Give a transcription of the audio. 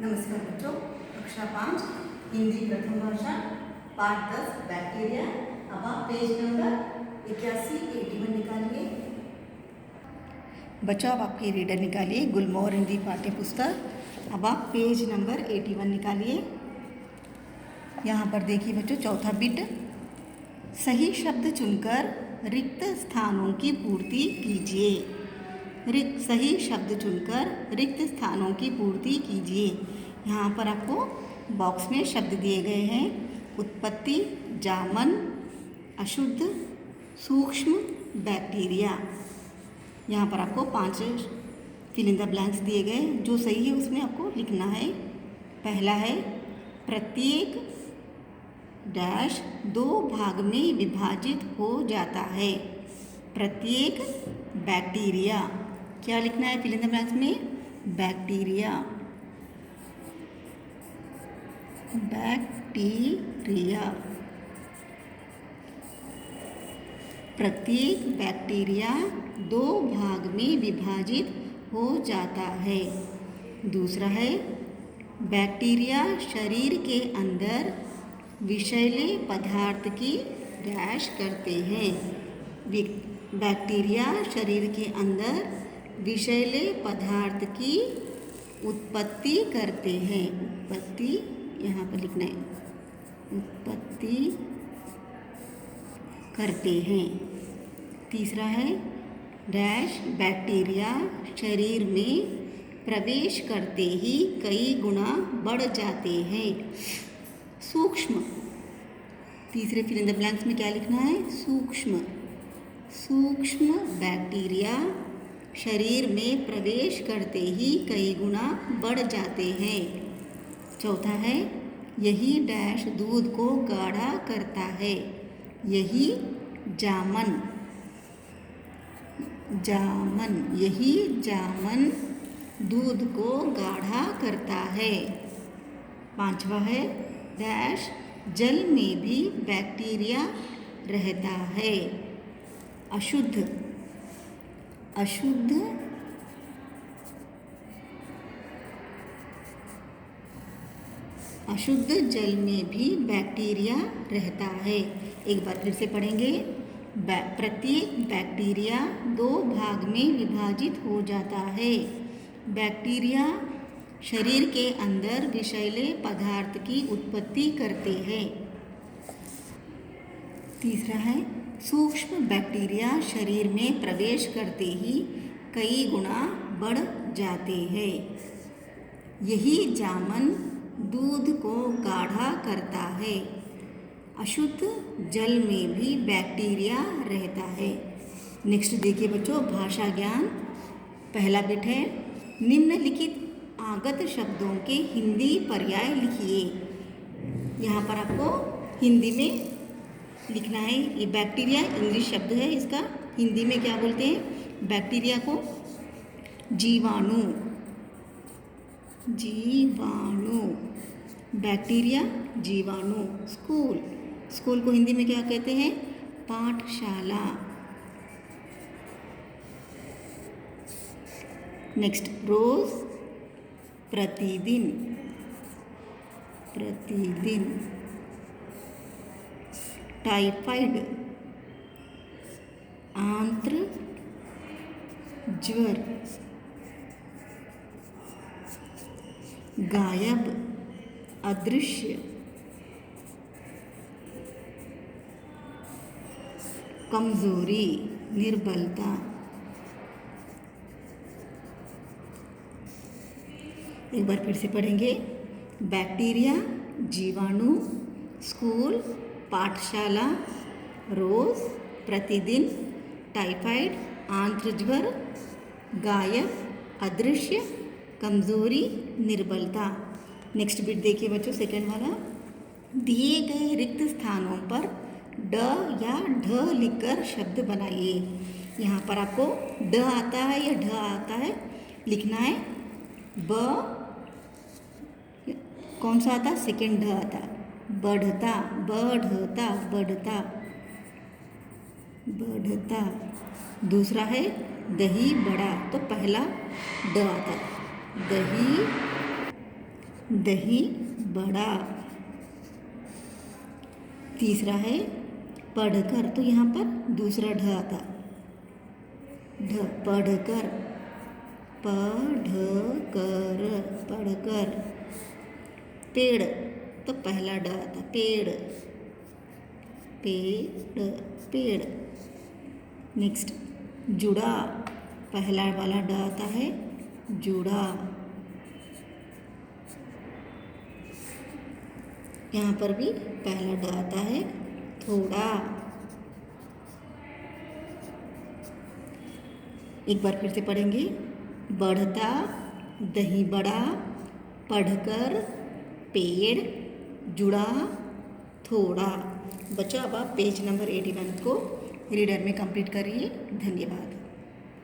नमस्कार बच्चों, कक्षा 5 हिंदी प्रथम भाषा पाठ 10 बैक्टीरिया। अब आप पेज नंबर 81 निकालिए। बच्चों, अब आपके रीडर निकालिए गुलमोहर हिंदी पाठ्य पुस्तक। अब आप पेज नंबर 81 निकालिए। यहाँ पर देखिए बच्चों, चौथा बिट, सही शब्द चुनकर रिक्त स्थानों की पूर्ति कीजिए। सही शब्द चुनकर रिक्त स्थानों की पूर्ति कीजिए। यहाँ पर आपको बॉक्स में शब्द दिए गए हैं: उत्पत्ति, जामन, अशुद्ध, सूक्ष्म, बैक्टीरिया। यहाँ पर आपको 5 फिल इन द ब्लैंक्स दिए गए। जो सही है उसमें आपको लिखना है। पहला है, प्रत्येक डैश 2 भाग में विभाजित हो जाता है। प्रत्येक बैक्टीरिया, क्या लिखना है फिल इन द ब्लैंक्स में? बैक्टीरिया। बैक्टीरिया, प्रत्येक बैक्टीरिया 2 भाग में विभाजित हो जाता है। दूसरा है, बैक्टीरिया शरीर के अंदर विषैले पदार्थ की डैश करते हैं। बैक्टीरिया शरीर के अंदर विषैले पदार्थ की उत्पत्ति करते हैं। उत्पत्ति यहाँ पर लिखना है, उत्पत्ति करते हैं। तीसरा है, डैश बैक्टीरिया शरीर में प्रवेश करते ही कई गुना बढ़ जाते हैं। सूक्ष्म, तीसरे फिल इन द ब्लैंक्स में क्या लिखना है? सूक्ष्म। सूक्ष्म बैक्टीरिया शरीर में प्रवेश करते ही कई गुना बढ़ जाते हैं। चौथा है, यही डैश दूध को गाढ़ा करता है। यही जामन, जामन, यही जामन दूध को गाढ़ा करता है। पांचवा है, डैश जल में भी बैक्टीरिया रहता है। अशुद्ध, अशुद्ध, अशुद्ध जल में भी बैक्टीरिया रहता है। एक बार फिर से पढ़ेंगे। प्रत्येक बैक्टीरिया 2 भाग में विभाजित हो जाता है। बैक्टीरिया शरीर के अंदर विषैले पदार्थ की उत्पत्ति करते हैं। तीसरा है, सूक्ष्म बैक्टीरिया शरीर में प्रवेश करते ही कई गुना बढ़ जाते हैं। यही जामन दूध को गाढ़ा करता है। अशुद्ध जल में भी बैक्टीरिया रहता है। नेक्स्ट देखिए बच्चों, भाषा ज्ञान। पहला बिट है, निम्नलिखित आगत शब्दों के हिंदी पर्याय लिखिए। यहाँ पर आपको हिंदी में लिखना है। ये बैक्टीरिया इंग्लिश शब्द है, इसका हिंदी में क्या बोलते हैं? बैक्टीरिया को जीवाणु, जीवाणु, बैक्टीरिया जीवाणु। स्कूल, स्कूल को हिंदी में क्या कहते हैं? पाठशाला। नेक्स्ट, रोज, प्रतिदिन, प्रतिदिन। टाइफाइड, आंत्र ज्वर। गायब, अदृश्य। कमजोरी, निर्बलता। एक बार फिर से पढ़ेंगे। बैक्टीरिया जीवाणु, स्कूल पाठशाला, रोज, प्रतिदिन, टाइफाइड, आंत्रज्वर, गायब, अदृश्य, कमजोरी, निर्बलता। नेक्स्ट बिट देखिए बच्चों, सेकंड वाला। दिए गए रिक्त स्थानों पर ड या ढ लिखकर शब्द बनाइए। यहाँ पर आपको ड आता है या ढ आता है, लिखना है। ब कौन सा आता? सेकंड ढ आता। बढ़ता, बढ़ता, बढ़ता, बढ़ता। दूसरा है दही बड़ा, तो पहला ड आता है। दही दही बड़ा। तीसरा है पढ़कर, तो यहाँ पर दूसरा ढ आता, ढ, पढ़कर, पढ़कर, पढ़कर। पेड़, तो पहला ड आता, पेड़, पेड़, पेड़। नेक्स्ट जुड़ा, पहला वाला ड आता है, जुड़ा। यहाँ पर भी पहला ड आता है, थोड़ा। एक बार फिर से पढ़ेंगे। बढ़ता, दही बड़ा, पढ़कर, पेड़, जुड़ा, थोड़ा। बच्चों अब आप पेज नंबर 81 को रीडर में कंप्लीट करिए। धन्यवाद।